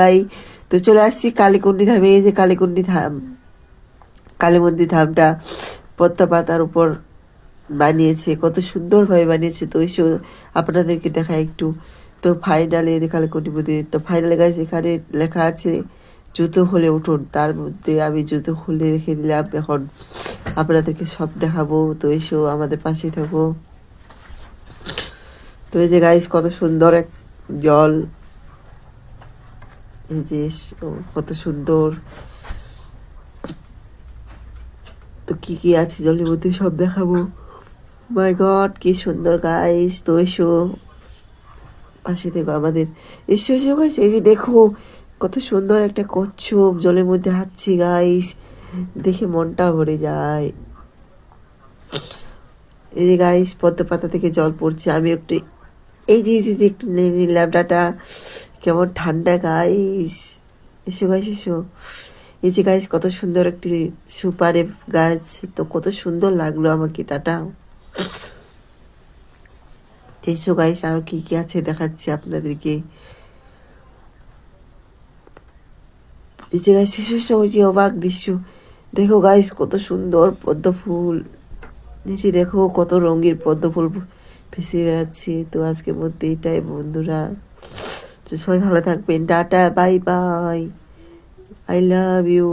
ভাই, তো চলে আসছি কালীকুন্ডি ধামে। এই যে কালীকুন্ডি ধাম, কালী মন্দির ধামটা পদ্মা পাতার উপর বানিয়েছে, কত সুন্দরভাবে বানিয়েছে। তো এসো আপনাদেরকে দেখা একটু। তো ফাইনালি কালীকুন্ডি মন্দির, তো ফাইনালি গাইজ এখানে লেখা আছে জুতো খুলে উঠুন। তার মধ্যে আমি জুতো খুলে রেখে দিলাম, এখন আপনাদেরকে সব দেখাবো। তো এসো আমাদের পাশে থাকো। তো এই যে গাইজ কত সুন্দর এক জল, এই যে কত সুন্দর। তো কি কি আছে জলের মধ্যে সব দেখাবো। মাই গড, কি সুন্দর গাইস। তো এসো পাশে দেখো আমাদের, এসো এসো গাইস। এই যে দেখো কত সুন্দর একটা কচ্ছপ জলের মধ্যে হাঁটছে গাইস, দেখে মনটা ভরে যায়। এই যে গাইস পদ্ম পাতা থেকে জল পড়ছে, আমি একটু এই যে একটু নিয়ে নিলাম ডাটা, কেমন ঠান্ডা গাইস। এসো গাইস এসো। এই যে গাইস কত সুন্দর একটি সুপারি গাছ, তো কত সুন্দর লাগলো আমাকে টাটা। এসো গাইস, আরো কি কি আছে দেখাচ্ছি আপনাদেরকে। এই যে গাইস শিশুর সঙ্গে যে অবাক দৃশ্য, দেখো গাইস কত সুন্দর পদ্ম ফুল, নিচে দেখো কত রঙের পদ্ম ফুল ভেসে বেড়াচ্ছে। তো আজকের মধ্যে এটাই বন্ধুরা, তো সবাই ভালো থাকবেন, tata bye bye, I love you.